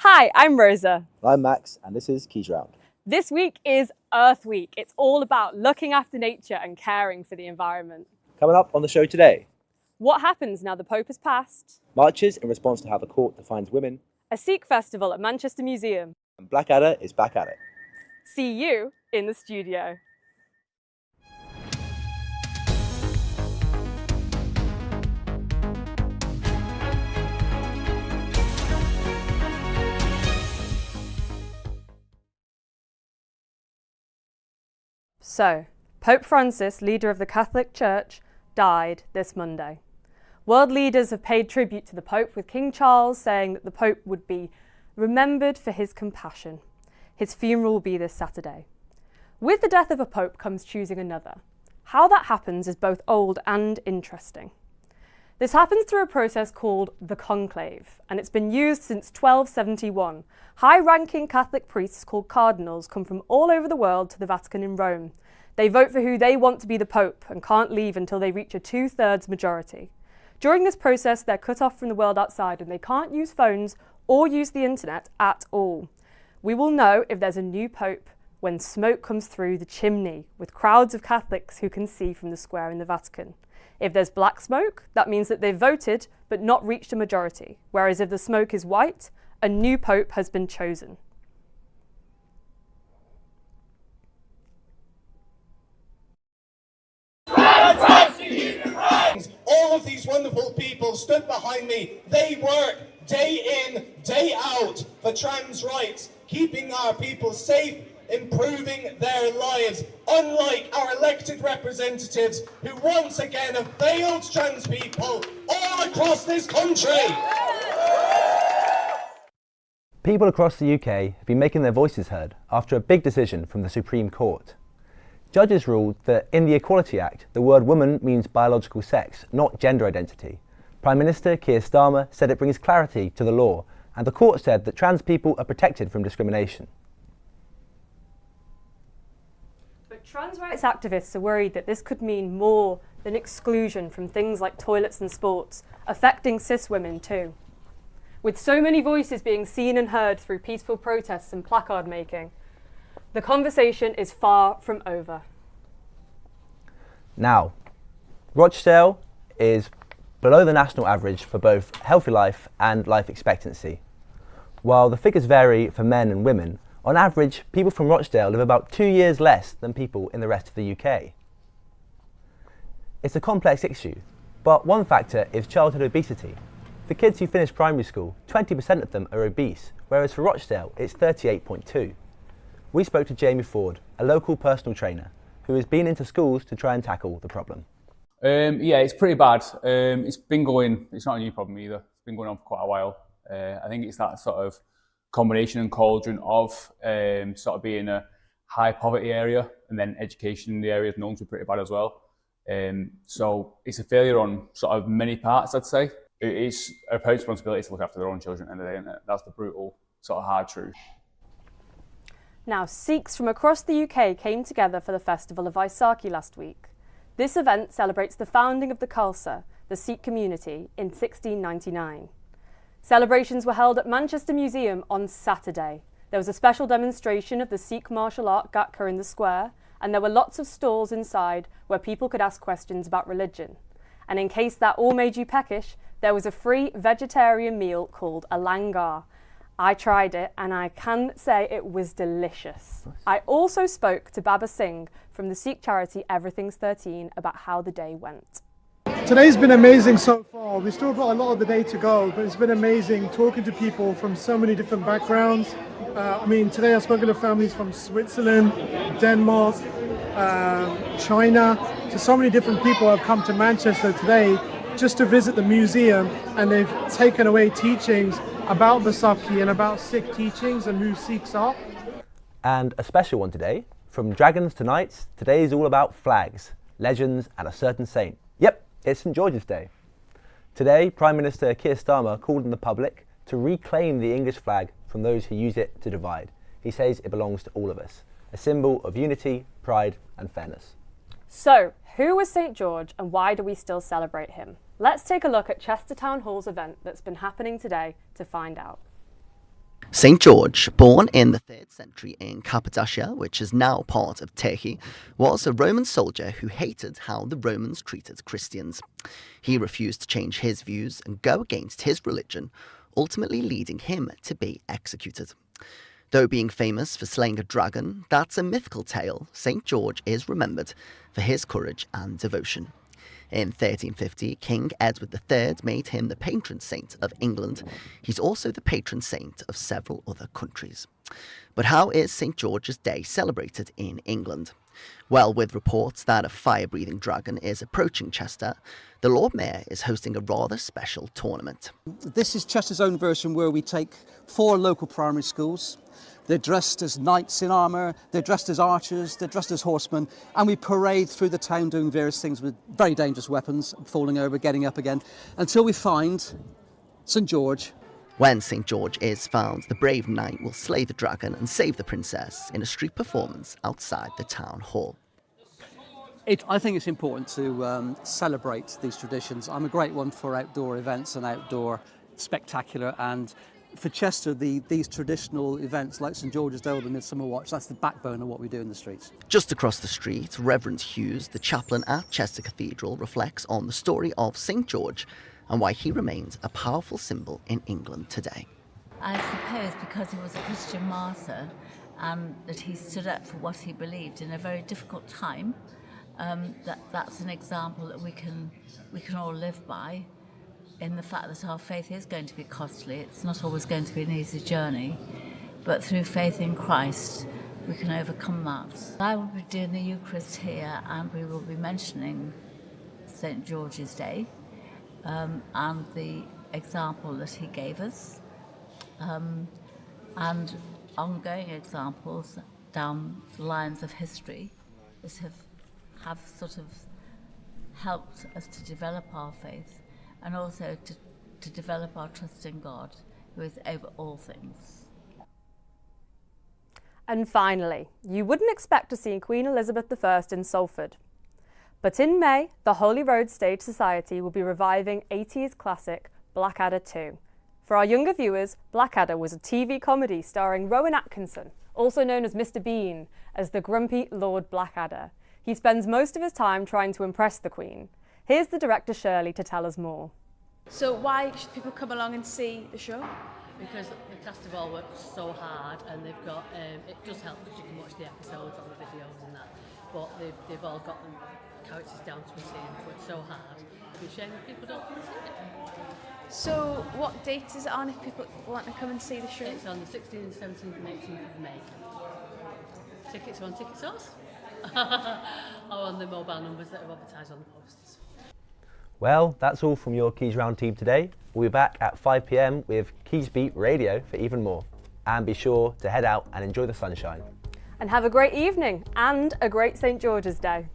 Hi, I'm Rosa. I'm Max, and this is Quays Newsround. This week is Earth Week. It's all about looking after nature and caring for the environment. Coming up on the show today, What happens now the Pope has passed? marches in response to how the court defines women, A Sikh festival at Manchester Museum. and Blackadder is back at it. See you in the studio. So, Pope Francis, leader of the Catholic Church, died this Monday. World leaders have paid tribute to the Pope, with King Charles saying that the Pope would be remembered for his compassion. His funeral will be this Saturday. With the death of a Pope comes choosing another. How that happens is both old and interesting. This happens through a process called the conclave, and it's been used since 1271. High-ranking Catholic priests called cardinals come from all over the world to the Vatican in Rome. They vote for who they want to be the Pope and can't leave until they reach a 2/3 majority. During this process, they're cut off from the world outside and they can't use phones or use the internet at all. We will know if there's a new Pope when smoke comes through the chimney with crowds of Catholics who can see from the square in the Vatican. If there's black smoke, that means that they've voted but not reached a majority, whereas if the smoke is white, a new Pope has been chosen. All of these wonderful people stood behind me. They work day in, day out for trans rights, keeping our people safe, improving their lives, unlike our elected representatives who once again have failed trans people all across this country. People across the UK have been making their voices heard after a big decision from the Supreme Court. Judges ruled that in the Equality Act, the word woman means biological sex, not gender identity. Prime Minister Keir Starmer said it brings clarity to the law, and the court said that trans people are protected from discrimination. But trans rights activists are worried that this could mean more than exclusion from things like toilets and sports, affecting cis women too. With so many voices being seen and heard through peaceful protests and placard making, the conversation is far from over. Now, Rochdale is below the national average for both healthy life and life expectancy. While the figures vary for men and women, on average, people from Rochdale live about 2 years less than people in the rest of the UK. It's a complex issue, but one factor is childhood obesity. For kids who finish primary school, 20% of them are obese, whereas for Rochdale, it's 38.2%. We spoke to Jamie Ford, a local personal trainer, who has been into schools to try and tackle the problem. Yeah, it's pretty bad. It's not a new problem either. It's been going on for quite a while. I think it's that sort of combination and cauldron of sort of being a high poverty area and then education in the area is known to be pretty bad as well. So it's a failure on sort of many parts, I'd say. It's a parent's responsibility to look after their own children at the end of the day, and that's the brutal, sort of hard truth. Now, Sikhs from across the UK came together for the festival of Vaisakhi last week. This event celebrates the founding of the Khalsa, the Sikh community, in 1699. Celebrations were held at Manchester Museum on Saturday. There was a special demonstration of the Sikh martial art Gatka in the square, and there were lots of stalls inside where people could ask questions about religion. And in case that all made you peckish, there was a free vegetarian meal called a langar. I tried it and I can say it was delicious. I also spoke to Baba Singh from the Sikh charity Everything's 13 about how the day went. Today's been amazing so far. We've still got a lot of the day to go, but it's been amazing talking to people from so many different backgrounds. Today I've spoken to families from Switzerland, Denmark, China. So many different people have come to Manchester today just to visit the museum, and they've taken away teachings about Vaisakhi and about Sikh teachings and who Sikhs are. And a special one today, from dragons to knights, today is all about flags, legends and a certain saint. Yep, it's St George's Day. Today, Prime Minister Keir Starmer called on the public to reclaim the English flag from those who use it to divide. He says it belongs to all of us, a symbol of unity, pride and fairness. So, who was St George and why do we still celebrate him? Let's take a look at Chester Town Hall's event that's been happening today to find out. St. George, born in the 3rd century in Cappadocia, which is now part of Turkey, was a Roman soldier who hated how the Romans treated Christians. He refused to change his views and go against his religion, ultimately leading him to be executed. Though being famous for slaying a dragon, that's a mythical tale, St. George is remembered for his courage and devotion. In 1350, King Edward III made him the patron saint of England. He's also the patron saint of several other countries. But how is St. George's Day celebrated in England? Well, with reports that a fire-breathing dragon is approaching Chester, the Lord Mayor is hosting a rather special tournament. This is Chester's own version where we take 4 local primary schools. They're dressed as knights in armour, they're dressed as archers, they're dressed as horsemen, and we parade through the town doing various things with very dangerous weapons, falling over, getting up again, until we find St. George. When St. George is found, the brave knight will slay the dragon and save the princess in a street performance outside the town hall. I think it's important to celebrate these traditions. I'm a great one for outdoor events and outdoor spectacular, and for Chester, these traditional events like St. George's Day or the Midsummer Watch, that's the backbone of what we do in the streets. Just across the street, Reverend Hughes, the chaplain at Chester Cathedral, reflects on the story of St. George and why he remains a powerful symbol in England today. I suppose because he was a Christian martyr and that he stood up for what he believed in a very difficult time, that's an example that we can all live by, in the fact that our faith is going to be costly. It's not always going to be an easy journey, but through faith in Christ we can overcome that. I will be doing the Eucharist here, and we will be mentioning St. George's Day and the example that he gave us, and ongoing examples down the lines of history that have sort of helped us to develop our faith, and also to develop our trust in God, who is over all things. And finally, you wouldn't expect to see Queen Elizabeth I in Salford. But in May, the Holy Road Stage Society will be reviving 80s classic Blackadder 2. For our younger viewers, Blackadder was a TV comedy starring Rowan Atkinson, also known as Mr. Bean, as the grumpy Lord Blackadder. He spends most of his time trying to impress the Queen. Here's the director Shirley to tell us more. So why should people come along and see the show? Because the cast have all worked so hard, and they've got, it does help because you can watch the episodes on the videos and that, but they've all got the characters down to a T and worked so hard. It'd be a shame if people don't come and see it. So what date is it on if people want to come and see the show? It's on the 16th, 17th and 18th of May. Tickets are on Ticket Source or on the mobile numbers that are advertised on the posters. Well, that's all from your Quays Round team today. We'll be back at 5 p.m. with Quays Beat Radio for even more. And be sure to head out and enjoy the sunshine. And have a great evening and a great St. George's Day.